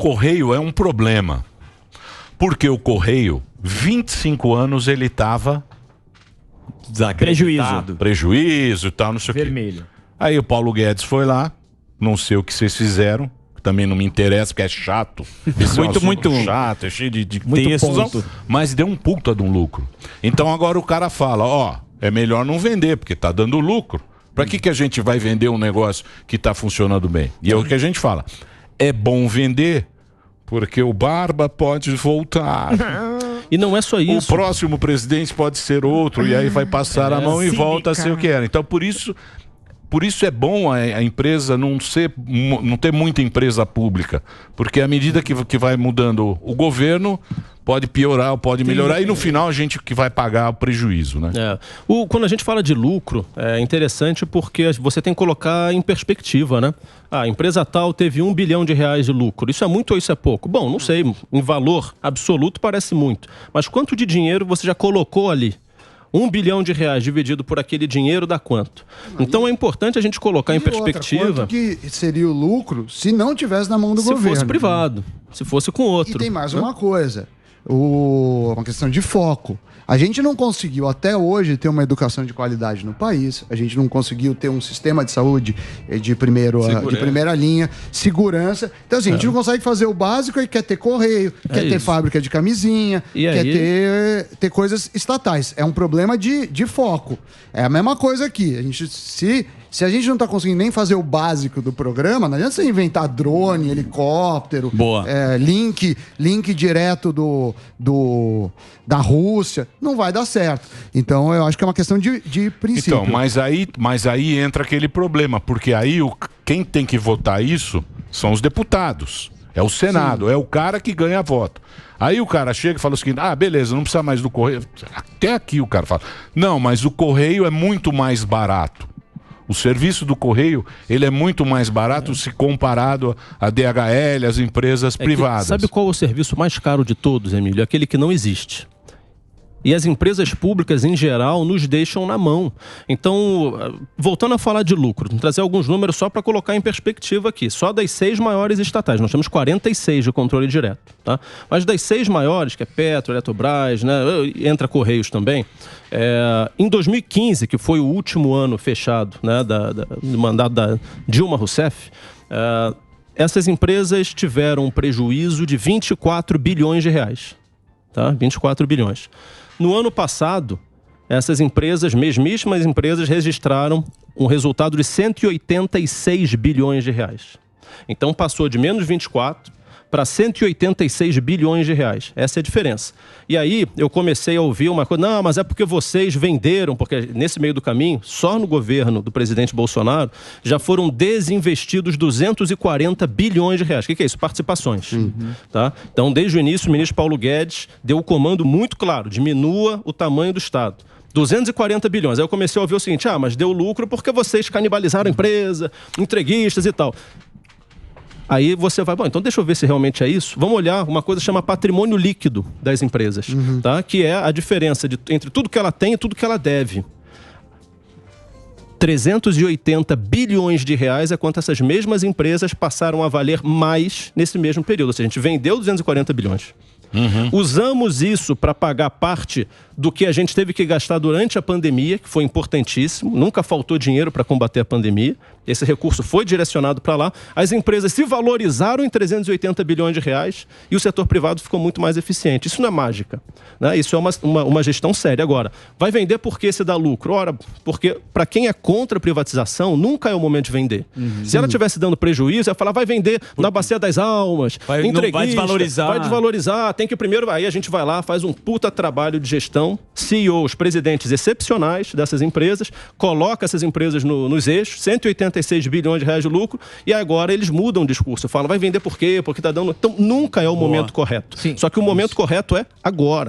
Correio é um problema. Porque o Correio, 25 anos ele estava... Prejuízo e tal, não sei o quê. Vermelho. Aí o Paulo Guedes foi lá, não sei o que vocês fizeram, também não me interessa, porque é chato. Muito chato, é cheio de textos, mas deu um puta de um lucro. Então agora o cara fala, ó, é melhor não vender, porque tá dando lucro. Pra que a gente vai vender um negócio que tá funcionando bem? E é o que a gente fala, é bom vender, porque o Barba pode voltar. E não é só isso. O próximo presidente pode ser outro, e aí vai passar a mão e volta a ser o que era. Então, por isso é bom a empresa não ter muita empresa pública. Porque à medida que vai mudando o governo, pode piorar, pode melhorar, e no final a gente que vai pagar o prejuízo, né? Quando a gente fala de lucro, é interessante porque você tem que colocar em perspectiva, né? A empresa tal teve R$1 bilhão de lucro. Isso é muito ou isso é pouco? Bom, não sei. Em valor absoluto parece muito. Mas quanto de dinheiro você já colocou ali? R$1 bilhão dividido por aquele dinheiro dá quanto? Então é importante a gente colocar em perspectiva. Quanto que seria o lucro se não tivesse na mão do governo? Se fosse privado, se fosse com outro. E tem mais uma coisa, uma questão de foco. A gente não conseguiu até hoje ter uma educação de qualidade no país, a gente não conseguiu ter um sistema de saúde de primeira linha, segurança. Então assim, a gente não consegue fazer o básico e quer ter correio, quer ter fábrica de camisinha, quer ter coisas estatais. É um problema de foco. É a mesma coisa aqui. A gente, se a gente não está conseguindo nem fazer o básico do programa, não adianta você inventar drone, helicóptero, link direto da Rússia, não vai dar certo. Então eu acho que é uma questão de princípio. Então, mas aí entra aquele problema, porque aí quem tem que votar isso são os deputados, é o Senado, é o cara que ganha voto. Aí o cara chega e fala o seguinte, beleza, não precisa mais do Correio. Até aqui o cara fala, não, mas o Correio é muito mais barato. O serviço do Correio, ele é muito mais barato se comparado a DHL, as empresas privadas. Sabe qual é o serviço mais caro de todos, Emílio? Aquele que não existe. E as empresas públicas, em geral, nos deixam na mão. Então, voltando a falar de lucro, vou trazer alguns números só para colocar em perspectiva aqui. Só das 6 maiores estatais, nós temos 46 de controle direto. Tá? Mas das 6 maiores, que é Petro, Eletrobras, né, entra Correios também, em 2015, que foi o último ano fechado, né, do mandato da Dilma Rousseff, essas empresas tiveram um prejuízo de 24 bilhões de reais. Tá? 24 bilhões. No ano passado, essas empresas, mesmíssimas empresas, registraram um resultado de 186 bilhões de reais. Então passou de menos 24 para 186 bilhões de reais. Essa é a diferença. E aí eu comecei a ouvir uma coisa, não, mas é porque vocês venderam, porque nesse meio do caminho, só no governo do presidente Bolsonaro, já foram desinvestidos 240 bilhões de reais. O que é isso? Participações. Tá? Então, desde o início, o ministro Paulo Guedes deu o comando muito claro, diminua o tamanho do Estado. 240 bilhões. Aí eu comecei a ouvir o seguinte, mas deu lucro porque vocês canibalizaram a empresa, entreguistas e tal. Aí você vai, então deixa eu ver se realmente é isso. Vamos olhar uma coisa que chama patrimônio líquido das empresas, tá? Que é a diferença entre tudo que ela tem e tudo que ela deve. 380 bilhões de reais é quanto essas mesmas empresas passaram a valer mais nesse mesmo período. Ou seja, a gente vendeu 240 bilhões. Usamos isso para pagar parte do que a gente teve que gastar durante a pandemia, que foi importantíssimo. Nunca faltou dinheiro para combater a pandemia. Esse recurso foi direcionado para lá. As empresas se valorizaram em 380 bilhões de reais e o setor privado ficou muito mais eficiente. Isso não é mágica, né? Isso é uma gestão séria. Agora, vai vender porque se dá lucro? Ora, porque para quem é contra a privatização, nunca é o momento de vender. Se ela estivesse dando prejuízo, ia falar, vai vender na Bacia das Almas, vai desvalorizar, tem que primeiro, aí a gente vai lá, faz um puta trabalho de gestão, CEOs, presidentes excepcionais dessas empresas, coloca essas empresas nos eixos, 186 bilhões de reais de lucro, e agora eles mudam o discurso, falam, vai vender por quê? Porque tá dando... Então, nunca é o momento correto. Só que o momento correto é agora.